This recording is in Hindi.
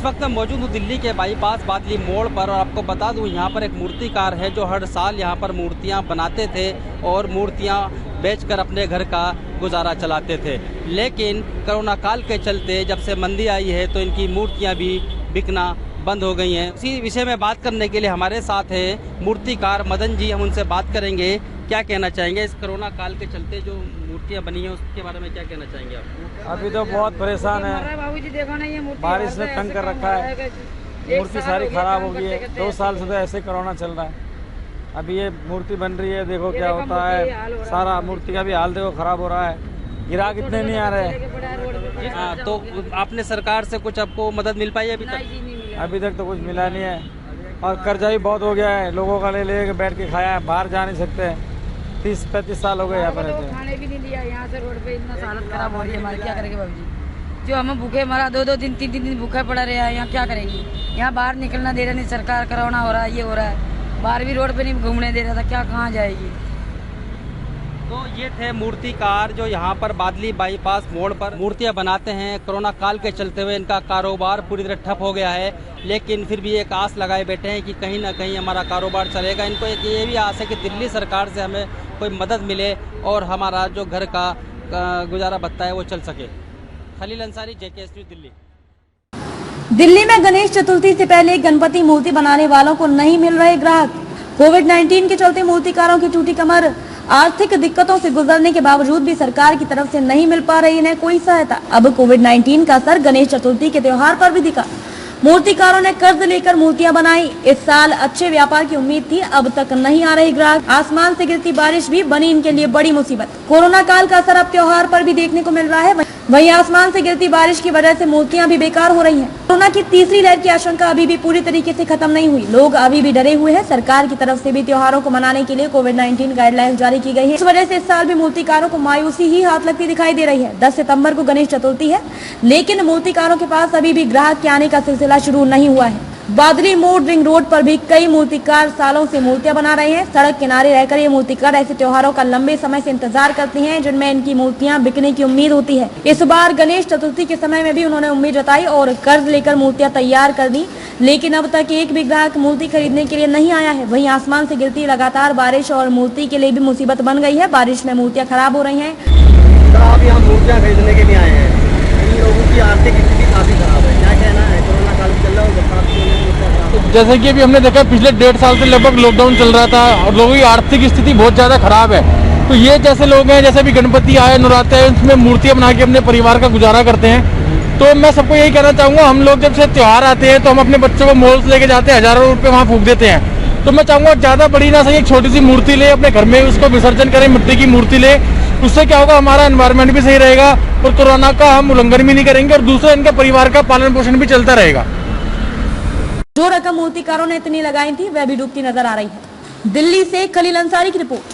वक्त मैं मौजूद हूँ दिल्ली के बाईपास बादली मोड़ पर और आपको बता दूँ यहाँ पर एक मूर्तिकार है जो हर साल यहाँ पर मूर्तियाँ बनाते थे और मूर्तियाँ बेचकर अपने घर का गुजारा चलाते थे। लेकिन कोरोना काल के चलते जब से मंदी आई है तो इनकी मूर्तियाँ भी बिकना बंद हो गई हैं। इसी विषय में बात करने के लिए हमारे साथ हैं मूर्तिकार मदन जी। हम उनसे बात करेंगे क्या कहना चाहेंगे इस कोरोना काल के चलते जो मूर्तियाँ बनी हैं उसके बारे में क्या कहना चाहेंगे आप? अभी तो बहुत परेशान है, बारिश ने तंग कर रखा है, मूर्ति सारी खराब हो गई है। 2 साल से तो ऐसे कोरोना चल रहा है। अभी ये मूर्ति बन रही है, देखो क्या होता है, सारा मूर्ति का भी हाल देखो खराब हो रहा है, ग्राहक इतने नहीं आ रहे हैं। हाँ, तो आपने सरकार से कुछ आपको मदद मिल पाई है अभी तक? अभी तक तो कुछ मिला नहीं है और कर्जा भी बहुत हो गया है, लोगों का ले बैठ के खाया है, बाहर जा नहीं सकते। 30-35 साल हो गए यहाँ पर। खाने भी नहीं लिया यहाँ से, रोड पे इतना हालत खराब हो रही है हमारी, क्या करेंगे बाबू जी? जो हमें भूखे मरा 2-2 दिन 3-3 दिन भूखा पड़ा रहा है, यहाँ क्या करेंगे? यहाँ बाहर निकलना दे रहा नहीं सरकार, कोरोना हो रहा है, ये हो रहा है, बाहर भी रोड पे नहीं घूमने दे रहा था, क्या कहाँ जाएगी? तो ये थे मूर्तिकार जो यहाँ पर बादली बाईपास मोड़ पर मूर्तियाँ बनाते हैं। कोरोना काल के चलते हुए इनका कारोबार पूरी तरह ठप हो गया है, लेकिन फिर भी एक आस लगाए बैठे हैं कि कहीं ना कहीं हमारा कारोबार चलेगा। इनको एक ये भी आस है कि दिल्ली सरकार से हमें कोई मदद मिले और हमारा जो घर का गुजारा भत्ता है वो चल सके। Khalil Ansari, JKS news, Delhi. दिल्ली में गणेश चतुर्थी से पहले गणपति मूर्ति बनाने वालों को नहीं मिल रहे ग्राहक। कोविड-19 के चलते मूर्तिकारों की टूटी कमर, आर्थिक दिक्कतों से गुजरने के बावजूद भी सरकार की तरफ से नहीं मिल पा रही इन्हें कोई सहायता। अब कोविड-19 का असर गणेश चतुर्थी के त्योहार पर भी दिखा। मूर्तिकारों ने कर्ज लेकर मूर्तियां बनाई। इस साल अच्छे व्यापार की उम्मीद थी, अब तक नहीं आ रही ग्राहक। आसमान से गिरती बारिश भी बनी इनके लिए बड़ी मुसीबत। कोरोना काल का असर अब त्योहार पर भी देखने को मिल रहा है। वहीं आसमान से गिरती बारिश की वजह से मूर्तियां भी बेकार हो रही हैं। कोरोना की तीसरी लहर की आशंका अभी भी पूरी तरीके से खत्म नहीं हुई। लोग अभी भी डरे हुए हैं। सरकार की तरफ से भी त्योहारों को मनाने के लिए कोविड-19 गाइडलाइंस जारी की गई है। इस वजह से इस साल भी मूर्तिकारों को मायूसी ही हाथ लगती दिखाई दे रही है। 10 सितंबर को गणेश चतुर्थी है, लेकिन मूर्तिकारों के पास अभी भी ग्राहक के आने का सिलसिला शुरू नहीं हुआ है। बादली मोड़ रिंग रोड पर भी कई मूर्तिकार सालों से मूर्तियां बना रहे हैं। सड़क किनारे रहकर ये मूर्तिकार ऐसे त्योहारों का लंबे समय से इंतजार करते हैं जिनमें इनकी मूर्तियां बिकने की उम्मीद होती है। इस बार गणेश चतुर्थी के समय में भी उन्होंने उम्मीद जताई और कर्ज लेकर मूर्तियां तैयार कर दी, लेकिन अब तक एक भी ग्राहक मूर्ति खरीदने के लिए नहीं आया है। वहीं आसमान से गिरती लगातार बारिश और मूर्ति के लिए भी मुसीबत बन गई है। बारिश में मूर्तियां खराब हो रही है। आप यहाँ मूर्तियाँ खरीदने के लिए आए हैं, इन लोगों की आर्थिक स्थिति काफी खराब है, क्या कहना है? कोरोना काल चल रहा है, जैसे कि अभी हमने देखा पिछले 1.5 साल से लगभग लॉकडाउन चल रहा था और लोगों की आर्थिक स्थिति बहुत ज़्यादा खराब है। तो ये जैसे लोग हैं, जैसे भी गणपति आए, नवरात्रे आए, उसमें मूर्तियाँ बना के अपने परिवार का गुजारा करते हैं। तो मैं सबको यही कहना चाहूँगा, हम लोग जब से त्यौहार आते हैं तो हम अपने बच्चों को मॉल्स लेके जाते हैं, हज़ारों रुपये वहाँ फूंक देते हैं। तो मैं चाहूँगा ज़्यादा बड़ी ना सही, एक छोटी सी मूर्ति ले, अपने घर में उसको विसर्जन करें, मिट्टी की मूर्ति ले। उससे क्या होगा, हमारा एनवायरनमेंट भी सही रहेगा और कोरोना का हम उल्लंघन भी नहीं करेंगे और दूसरा इनका परिवार का पालन पोषण भी चलता रहेगा। जो रकम मूर्तिकारों ने इतनी लगाई थी वह भी डूबती नजर आ रही है। दिल्ली से खलील अंसारी की रिपोर्ट।